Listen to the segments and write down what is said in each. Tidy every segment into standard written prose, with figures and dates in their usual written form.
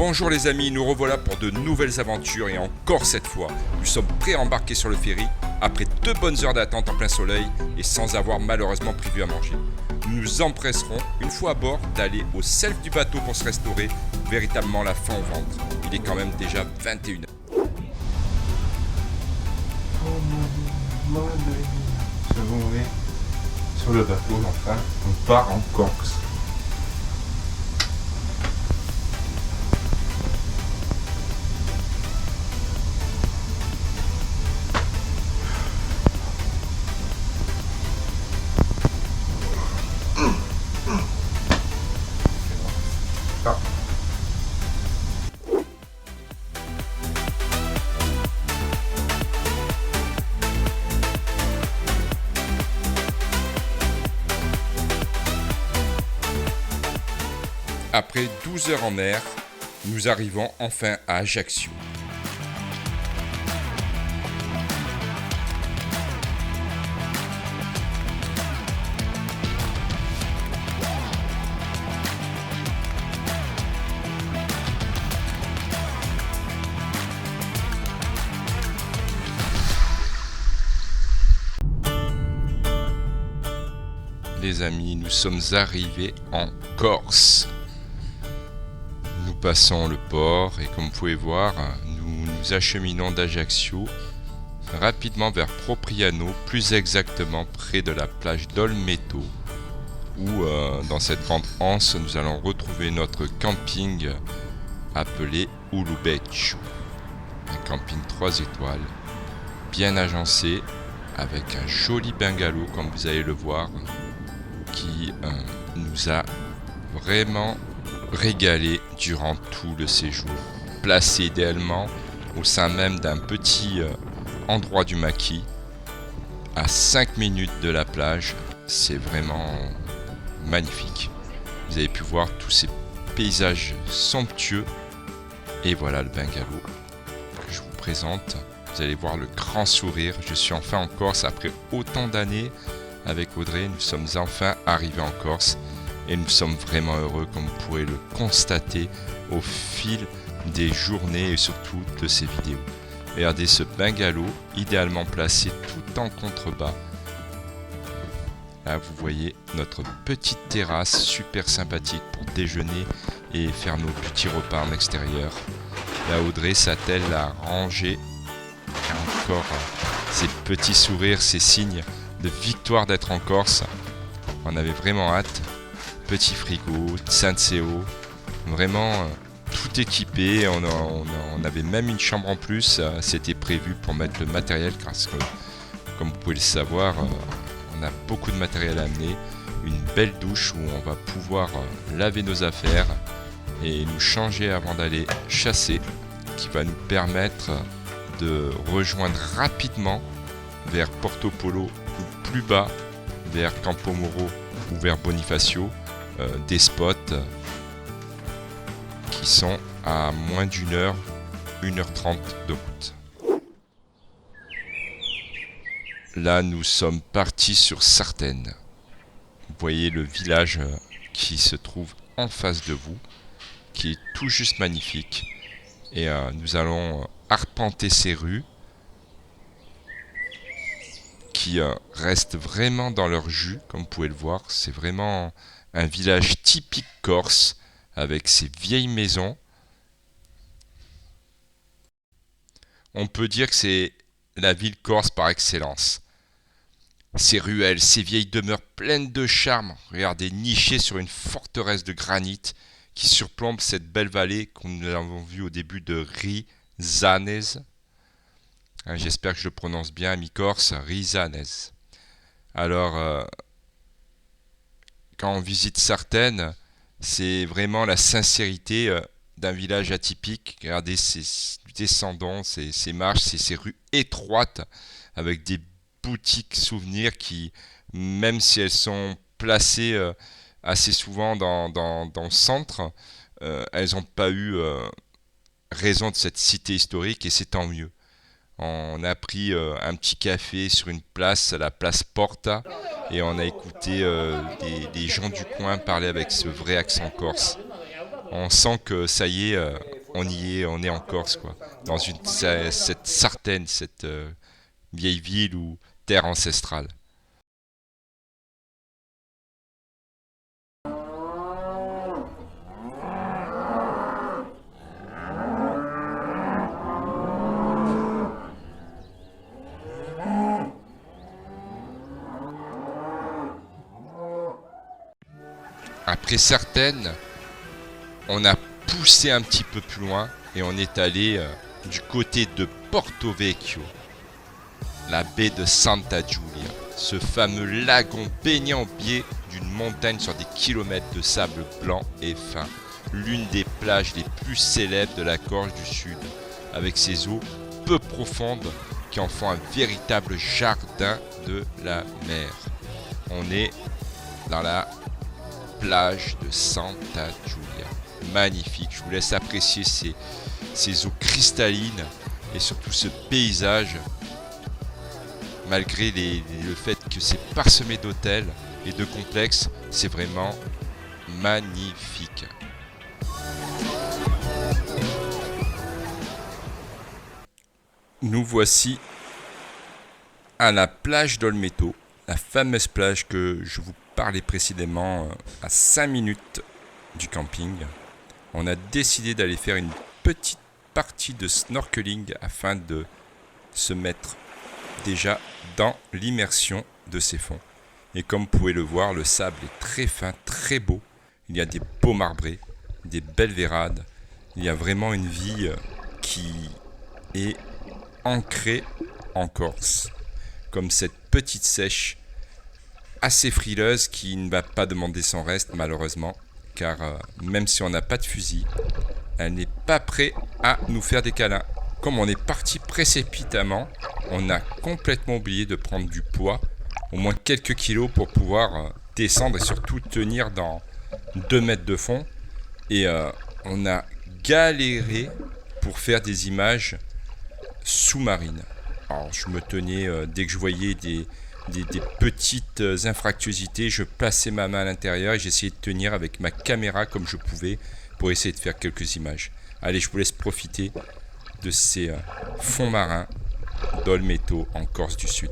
Bonjour les amis, nous revoilà pour de nouvelles aventures et encore cette fois, nous sommes prêts à embarquer sur le ferry après 2 bonnes heures d'attente en plein soleil et sans avoir malheureusement prévu à manger. Nous nous empresserons, une fois à bord, d'aller au self du bateau pour se restaurer, véritablement la faim au ventre. Il est quand même déjà 21h. On est sur le bateau, enfin, on part en Corse. Après 12 heures en mer, nous arrivons enfin à Ajaccio. Les amis, nous sommes arrivés en Corse. Nous passons le port et comme vous pouvez voir, nous nous acheminons d'Ajaccio rapidement vers Propriano, plus exactement près de la plage d'Olmeto, où dans cette grande anse, nous allons retrouver notre camping appelé Ulubeccio. Un camping 3 étoiles, bien agencé, avec un joli bungalow comme vous allez le voir, qui nous a vraiment régalé durant tout le séjour. Placé idéalement au sein même d'un petit endroit du maquis, à 5 minutes de la plage, c'est vraiment magnifique. Vous avez pu voir tous ces paysages somptueux. Et voilà le bungalow que je vous présente. Vous allez voir le grand sourire. Je suis enfin en Corse après autant d'années. Avec Audrey, nous sommes enfin arrivés en Corse et nous sommes vraiment heureux comme vous pourrez le constater au fil des journées et surtout de ces vidéos. Regardez ce bungalow idéalement placé tout en contrebas. Là vous voyez notre petite terrasse super sympathique pour déjeuner et faire nos petits repas en extérieur. Là Audrey s'attelle à ranger encore ces petits sourires, ces signes de victoire d'être en Corse. On avait vraiment hâte. Petit frigo, Senseo, vraiment tout équipé. On avait même une chambre en plus. C'était prévu pour mettre le matériel parce que, comme vous pouvez le savoir, on a beaucoup de matériel à amener. Une belle douche où on va pouvoir laver nos affaires et nous changer avant d'aller chasser, qui va nous permettre de rejoindre rapidement vers Porto Polo ou plus bas vers Campo Moro ou vers Bonifacio, des spots qui sont à moins d'une heure, 1h30 de route. Là nous sommes partis sur Sartène. Vous voyez le village qui se trouve en face de vous, qui est tout juste magnifique, et nous allons arpenter ces rues qui restent vraiment dans leur jus, comme vous pouvez le voir. C'est vraiment un village typique corse, avec ses vieilles maisons. On peut dire que c'est la ville corse par excellence. Ces ruelles, ces vieilles demeures pleines de charme, regardez, nichées sur une forteresse de granit qui surplombe cette belle vallée que nous avons vue au début de Risanese. J'espère que je le prononce bien, ami corse, Risanese. Alors, quand on visite Sartène, c'est vraiment la sincérité d'un village atypique. Regardez ces descendants, ces marches, ces rues étroites avec des boutiques souvenirs qui, même si elles sont placées assez souvent dans le centre, elles n'ont pas eu raison de cette cité historique et c'est tant mieux. On a pris un petit café sur une place, la place Porta, et on a écouté des gens du coin parler avec ce vrai accent corse. On sent que ça y est, on y est, on est en Corse, quoi. Dans cette Sartène, cette vieille ville ou terre ancestrale. Après Sartène, on a poussé un petit peu plus loin et on est allé du côté de Porto Vecchio, la baie de Santa Giulia, ce fameux lagon baignant au pied d'une montagne sur des kilomètres de sable blanc et fin, l'une des plages les plus célèbres de la Corse du Sud, avec ses eaux peu profondes qui en font un véritable jardin de la mer. On est dans la plage de Santa Giulia. Magnifique, je vous laisse apprécier ces eaux cristallines et surtout ce paysage, malgré le fait que c'est parsemé d'hôtels et de complexes, c'est vraiment magnifique. Nous voici à la plage d'Olmeto, la fameuse plage que je vous parlais précédemment, à 5 minutes du camping. On a décidé d'aller faire une petite partie de snorkeling afin de se mettre déjà dans l'immersion de ces fonds. Et comme vous pouvez le voir, le sable est très fin, très beau. Il y a des beaux marbrés, des belles vérades. Il y a vraiment une vie qui est ancrée en Corse, comme cette petite sèche assez frileuse qui ne va pas demander son reste malheureusement, car même si on n'a pas de fusil, elle n'est pas prête à nous faire des câlins. Comme on est parti précipitamment, on a complètement oublié de prendre du poids, au moins quelques kilos pour pouvoir descendre et surtout tenir dans 2 mètres de fond. Et on a galéré pour faire des images sous-marines. Alors je me tenais, dès que je voyais des petites infractuosités, je plaçais ma main à l'intérieur et j'essayais de tenir avec ma caméra comme je pouvais pour essayer de faire quelques images. Allez, je vous laisse profiter de ces fonds marins d'Olmeto en Corse du Sud.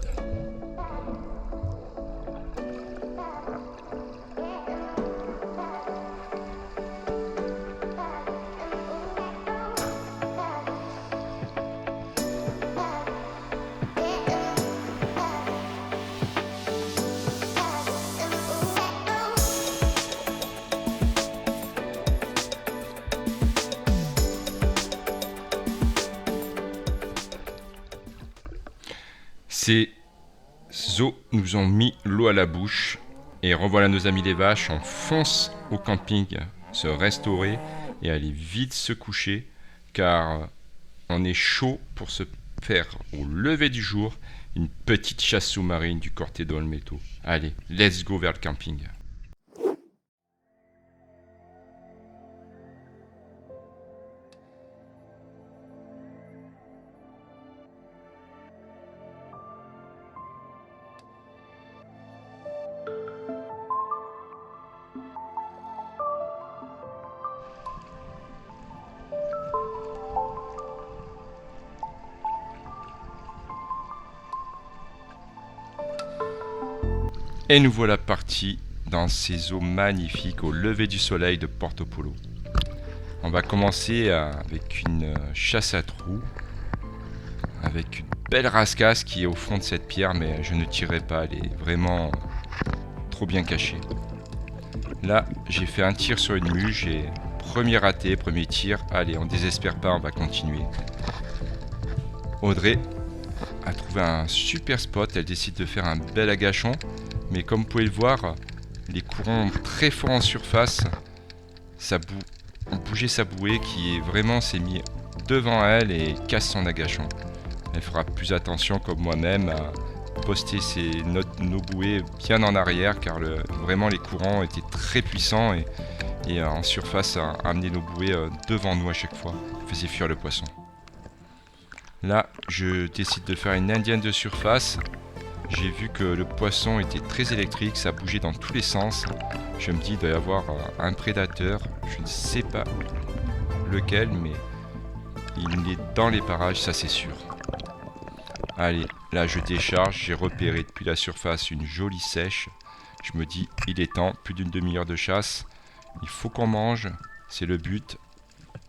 Ces eaux nous ont mis l'eau à la bouche et revoilà nos amis les vaches. On fonce au camping se restaurer et aller vite se coucher car on est chaud pour se faire au lever du jour une petite chasse sous-marine du Corte d'Olmeto. Allez, let's go vers le camping. Et nous voilà partis dans ces eaux magnifiques au lever du soleil de Porto Polo. On va commencer avec une chasse à trous, avec une belle rascasse qui est au fond de cette pierre, mais je ne tirerai pas, elle est vraiment trop bien cachée. Là, j'ai fait un tir sur une mue, j'ai premier raté, premier tir. Allez, on désespère pas, on va continuer. Audrey a trouvé un super spot, elle décide de faire un bel agachon. Mais comme vous pouvez le voir, les courants très forts en surface, ont bougé sa bouée qui est vraiment s'est mis devant elle et casse son agachon. Elle fera plus attention comme moi-même à poster nos bouées bien en arrière car vraiment les courants étaient très puissants et en surface à amener nos bouées devant nous à chaque fois. Faisait fuir le poisson. Là, je décide de faire une indienne de surface. J'ai vu que le poisson était très électrique, ça bougeait dans tous les sens. Je me dis, il doit y avoir un prédateur. Je ne sais pas lequel, mais il est dans les parages, ça c'est sûr. Allez, là je décharge. J'ai repéré depuis la surface une jolie sèche. Je me dis, il est temps, plus d'une demi-heure de chasse. Il faut qu'on mange, c'est le but.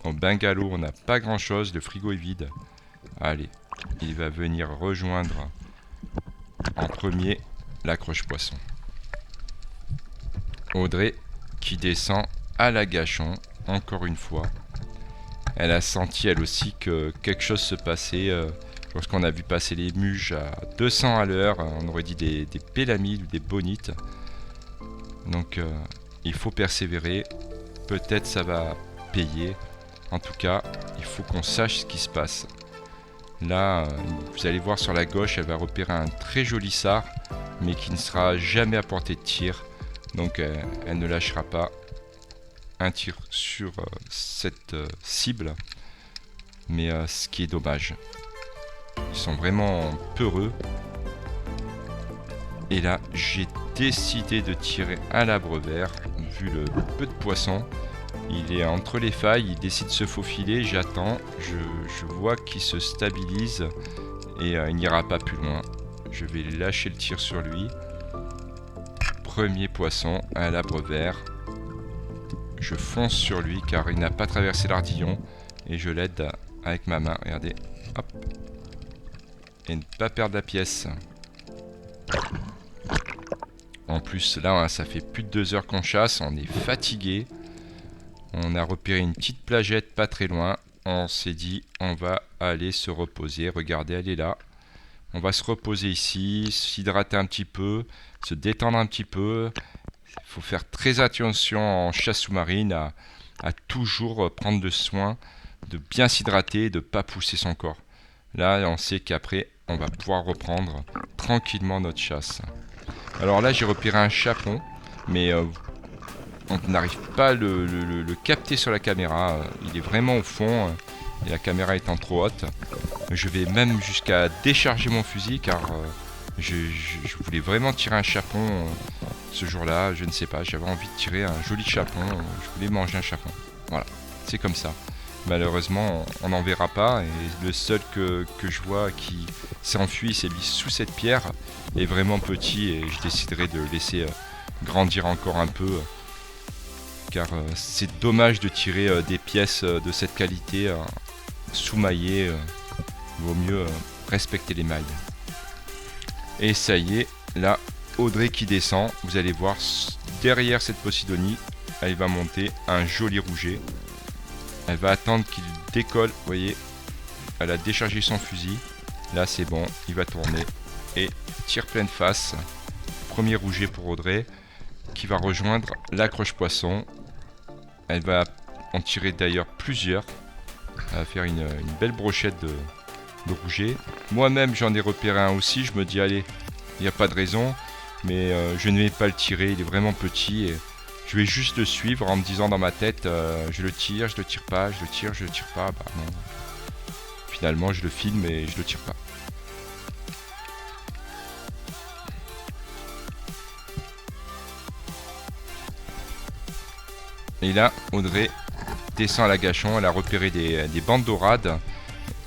Au bungalow, on n'a pas grand-chose, le frigo est vide. Allez, il va venir rejoindre en premier l'accroche-poisson. Audrey qui descend à l'agachon, encore une fois. Elle a senti elle aussi que quelque chose se passait. Lorsqu'on a vu passer les muges à 200 à l'heure, on aurait dit des pélamides ou des bonites. Donc il faut persévérer. Peut-être ça va payer. En tout cas, il faut qu'on sache ce qui se passe. Là, vous allez voir sur la gauche, elle va repérer un très joli sard, mais qui ne sera jamais à portée de tir. Donc elle ne lâchera pas un tir sur cette cible. Mais ce qui est dommage. Ils sont vraiment peureux. Et là, j'ai décidé de tirer un labre-vert, vu le peu de poissons. Il est entre les failles, il décide de se faufiler, j'attends, je vois qu'il se stabilise et il n'ira pas plus loin. Je vais lâcher le tir sur lui. Premier poisson, un labre-vert. Je fonce sur lui car il n'a pas traversé l'ardillon et je l'aide avec ma main, regardez, hop. Et ne pas perdre la pièce. En plus là, ça fait plus de 2 heures qu'on chasse, on est fatigué. On a repéré une petite plagette pas très loin. On s'est dit, on va aller se reposer. Regardez, elle est là. On va se reposer ici, s'hydrater un petit peu, se détendre un petit peu. Il faut faire très attention en chasse sous-marine à toujours prendre de soin, de bien s'hydrater, de ne pas pousser son corps. Là, on sait qu'après, on va pouvoir reprendre tranquillement notre chasse. Alors là, j'ai repéré un chapon, mais on n'arrive pas à le capter sur la caméra. Il est vraiment au fond et la caméra étant trop haute. Je vais même jusqu'à décharger mon fusil car je voulais vraiment tirer un chapon ce jour-là. Je ne sais pas, j'avais envie de tirer un joli chapon. Je voulais manger un chapon. Voilà, c'est comme ça. Malheureusement, on n'en verra pas. Et le seul que je vois qui s'est enfui, s'est mis sous cette pierre, est vraiment petit et je déciderai de le laisser grandir encore un peu. Car c'est dommage de tirer des pièces de cette qualité sous-maillées. Vaut mieux respecter les mailles. Et ça y est, là, Audrey qui descend. Vous allez voir, derrière cette Posidonie, elle va monter un joli rouget. Elle va attendre qu'il décolle. Vous voyez, elle a déchargé son fusil. Là, c'est bon, il va tourner. Et tire pleine face. Premier rouget pour Audrey, qui va rejoindre l'accroche-poisson. Elle va en tirer d'ailleurs plusieurs. Elle va faire une belle brochette de rouget. Moi-même, j'en ai repéré un aussi. Je me dis, allez, il n'y a pas de raison. Mais je ne vais pas le tirer. Il est vraiment petit. Et je vais juste le suivre en me disant dans ma tête, je le tire pas, je le tire pas. Bah non. Finalement, je le filme et je le tire pas. Et là, Audrey descend à l'agachon, elle a repéré des bandes dorades.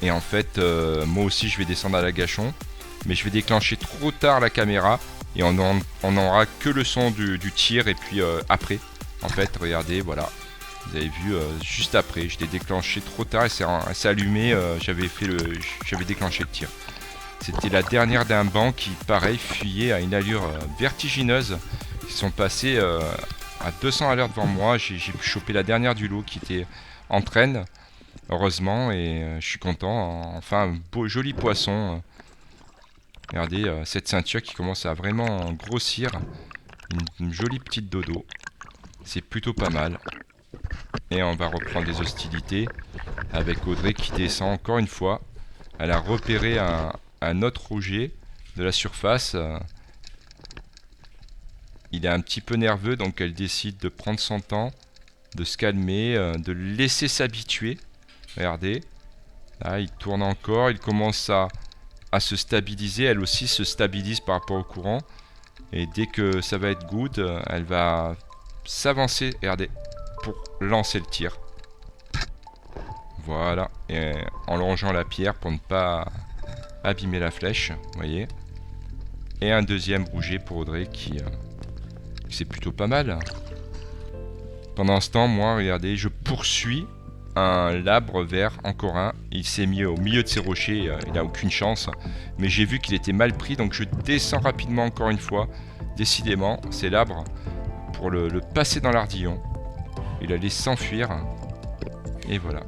Et en fait, moi aussi je vais descendre à l'agachon. Mais je vais déclencher trop tard la caméra. Et on n'aura que le son du tir. Et puis après, en fait, regardez, voilà. Vous avez vu, juste après, je l'ai déclenché trop tard. Elle s'est allumée, j'avais déclenché le tir. C'était la dernière d'un banc qui, pareil, fuyait à une allure vertigineuse. Ils sont passés... à 200 à l'heure devant moi, j'ai chopé la dernière du lot qui était en traîne, heureusement, et je suis content. Enfin, un beau, joli poisson. Regardez, cette ceinture qui commence à vraiment grossir. Une jolie petite dodo. C'est plutôt pas mal. Et on va reprendre les hostilités avec Audrey qui descend encore une fois. Elle a repéré un autre rouget de la surface. Il est un petit peu nerveux, donc elle décide de prendre son temps, de se calmer, de le laisser s'habituer. Regardez, là il tourne encore, il commence à à se stabiliser. Elle aussi se stabilise par rapport au courant. Et dès que ça va être good, elle va s'avancer, regardez, pour lancer le tir. Voilà, et en longeant la pierre pour ne pas abîmer la flèche, vous voyez. Et un deuxième rouget pour Audrey qui c'est plutôt pas mal. Pendant ce temps, moi, regardez, je poursuis un labre vert, encore un. Il s'est mis au milieu de ces rochers, il n'a aucune chance. Mais j'ai vu qu'il était mal pris, donc je descends rapidement encore une fois. Décidément, c'est l'arbre pour le passer dans l'ardillon. Il allait s'enfuir. Et voilà,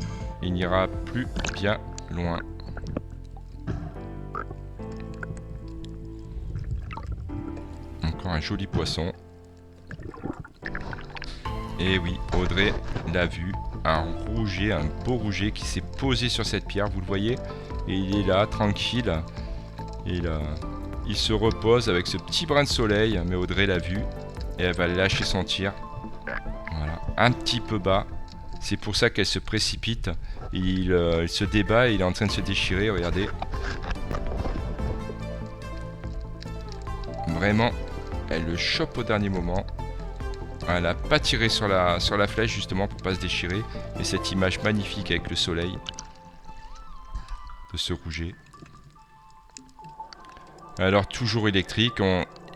il n'ira plus bien loin. Encore un joli poisson. Et oui, Audrey l'a vu. Un rouget, un beau rouget qui s'est posé sur cette pierre, vous le voyez. Et il est là, tranquille. Et là, il se repose avec ce petit brin de soleil. Mais Audrey l'a vu. Et elle va lâcher son tir. Voilà, un petit peu bas. C'est pour ça qu'elle se précipite. Il se débat et il est en train de se déchirer, regardez. Vraiment, elle le chope au dernier moment. Elle n'a pas tiré sur la flèche justement pour pas se déchirer. Et cette image magnifique avec le soleil de ce rouget. Alors toujours électrique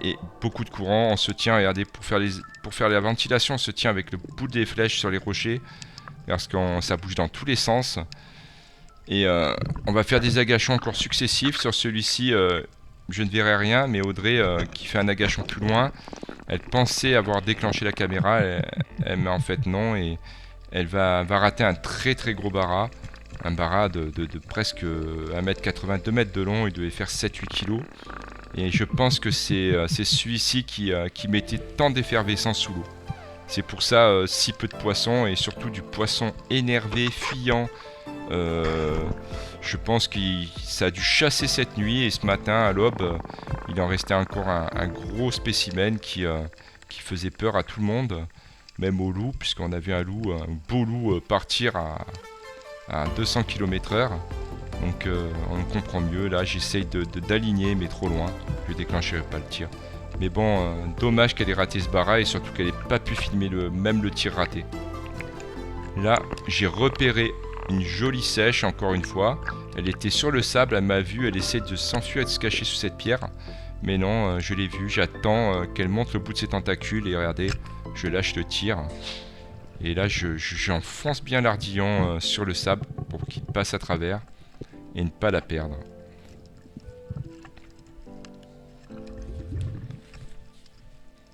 et beaucoup de courant. On se tient, regardez, pour faire la ventilation, on se tient avec le bout des flèches sur les rochers. Parce que ça bouge dans tous les sens. Et on va faire des agachons encore successifs. Sur celui-ci, je ne verrai rien. Mais Audrey, qui fait un agachon plus loin, elle pensait avoir déclenché la caméra. Mais en fait non. Et elle va rater un très très gros bara. Un bara de presque 1m80, 2 mètres de long. Il devait faire 7-8 kg. Et je pense que c'est celui-ci qui mettait tant d'effervescence sous l'eau. C'est pour ça si peu de poissons et surtout du poisson énervé, fuyant. Je pense que ça a dû chasser cette nuit et ce matin à l'aube, il en restait encore un gros spécimen qui faisait peur à tout le monde, même au loup, puisqu'on a vu un beau loup partir à 200 km/h. Donc on comprend mieux. Là j'essaye d'aligner mais trop loin, je ne déclencherai pas le tir. Mais bon, dommage qu'elle ait raté ce bara et surtout qu'elle n'ait pas pu filmer même le tir raté. Là, j'ai repéré une jolie sèche encore une fois. Elle était sur le sable, elle m'a vu, elle essaie de s'enfuir et de se cacher sous cette pierre. Mais non, je l'ai vue, j'attends qu'elle monte le bout de ses tentacules et regardez, je lâche le tir. Et là, j'enfonce bien l'ardillon sur le sable pour qu'il passe à travers et ne pas la perdre.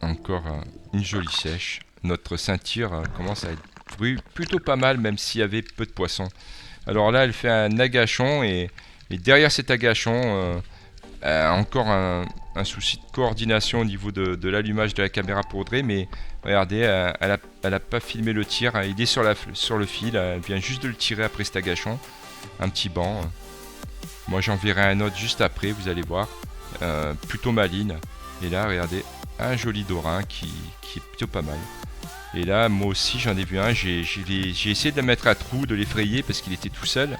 Encore une jolie sèche. Notre ceinture commence à être plutôt pas mal, même s'il y avait peu de poissons. Alors là, elle fait un agachon et derrière cet agachon, encore un souci de coordination au niveau de l'allumage de la caméra pour Audrey. Mais regardez, elle a pas filmé le tir. Il est sur le fil. Elle vient juste de le tirer après cet agachon. Un petit banc. Moi, j'en verrai un autre juste après, vous allez voir. Plutôt maligne. Et là, regardez. Un joli dorin qui est plutôt pas mal. Et là, moi aussi, j'en ai vu un. J'ai essayé de le mettre à trou, de l'effrayer parce qu'il était tout seul.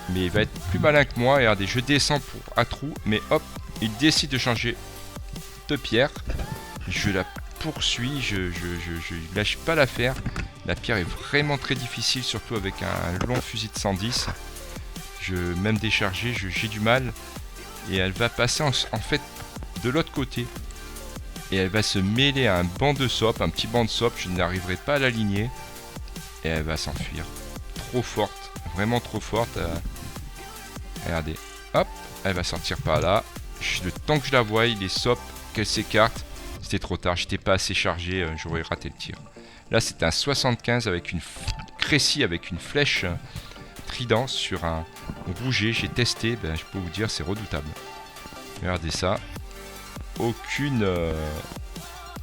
Mais il va être plus malin que moi. Regardez, je descends à trou. Mais hop, il décide de changer de pierre. Je la poursuis. Je lâche pas l'affaire. La pierre est vraiment très difficile, surtout avec un long fusil de 110. Même déchargé, j'ai du mal. Et elle va passer en fait de l'autre côté. Et elle va se mêler à un banc de sope, un petit banc de sope, je n'arriverai pas à l'aligner. Et elle va s'enfuir. Trop forte, vraiment trop forte. Regardez, hop, elle va sortir par là. Le temps que je la voie, les sopes, qu'elle s'écarte, c'était trop tard, j'étais pas assez chargé, j'aurais raté le tir. Là c'est un 75 avec une Crécy avec une flèche trident sur un rouget, j'ai testé, je peux vous dire c'est redoutable. Regardez ça. Aucune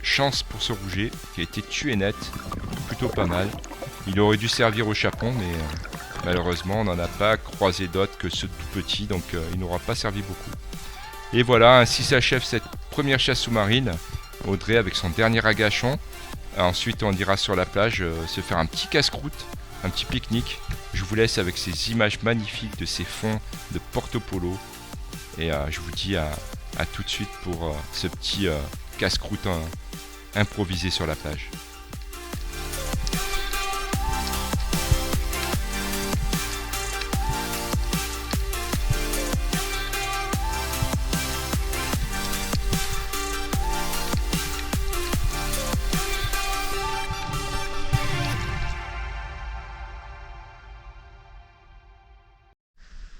chance pour ce rouget qui a été tué net, plutôt pas mal. Il aurait dû servir au chapon mais malheureusement on n'en a pas croisé d'autres que ce tout petit, donc il n'aura pas servi beaucoup. Et voilà, ainsi s'achève cette première chasse sous-marine. Audrey avec son dernier agachon. Ensuite on ira sur la plage se faire un petit casse-croûte, un petit pique-nique. Je vous laisse avec ces images magnifiques de ces fonds de Porto Polo. Et je vous dis à tout de suite pour ce petit casse-croûte improvisé sur la plage.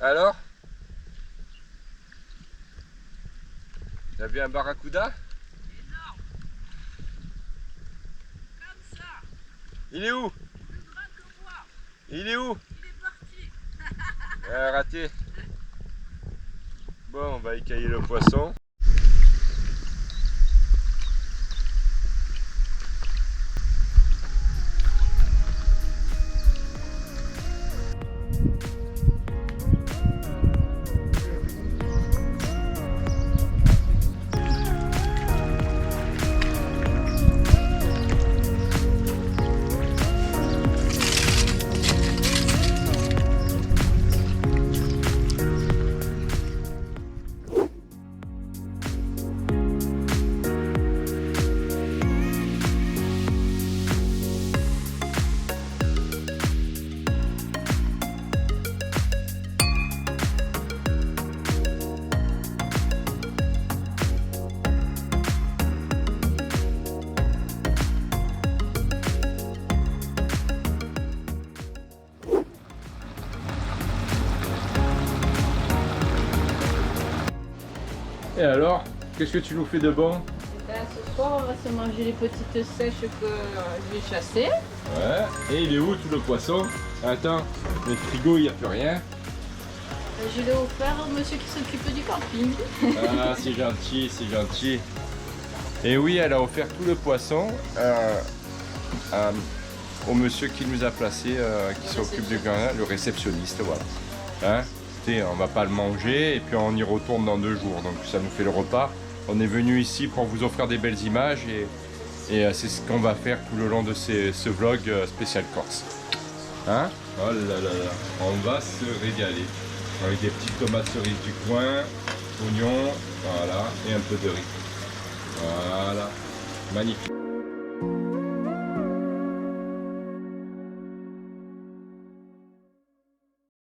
Alors, t'as vu un barracuda? Énorme. Comme ça. Il est où? Plus grand que moi. Il est où? Il est parti. Raté. Bon, on va écailler le poisson. Et alors, qu'est-ce que tu nous fais de bon? Ce soir, on va se manger les petites sèches que j'ai chassées. Ouais, et il est où tout le poisson? Attends, le frigo, il n'y a plus rien. Je l'ai offert au monsieur qui s'occupe du camping. Ah, c'est gentil, c'est gentil. Et oui, elle a offert tout le poisson au monsieur qui nous a placé, qui s'occupe du gamin, le réceptionniste, voilà. Hein? On va pas le manger et puis on y retourne dans 2 jours, donc ça nous fait le repas. On est venu ici pour vous offrir des belles images et c'est ce qu'on va faire tout le long de ce vlog spécial Corse. Hein? Oh là là là, on va se régaler avec des petites tomates cerises du coin, oignons, voilà, et un peu de riz. Voilà, magnifique.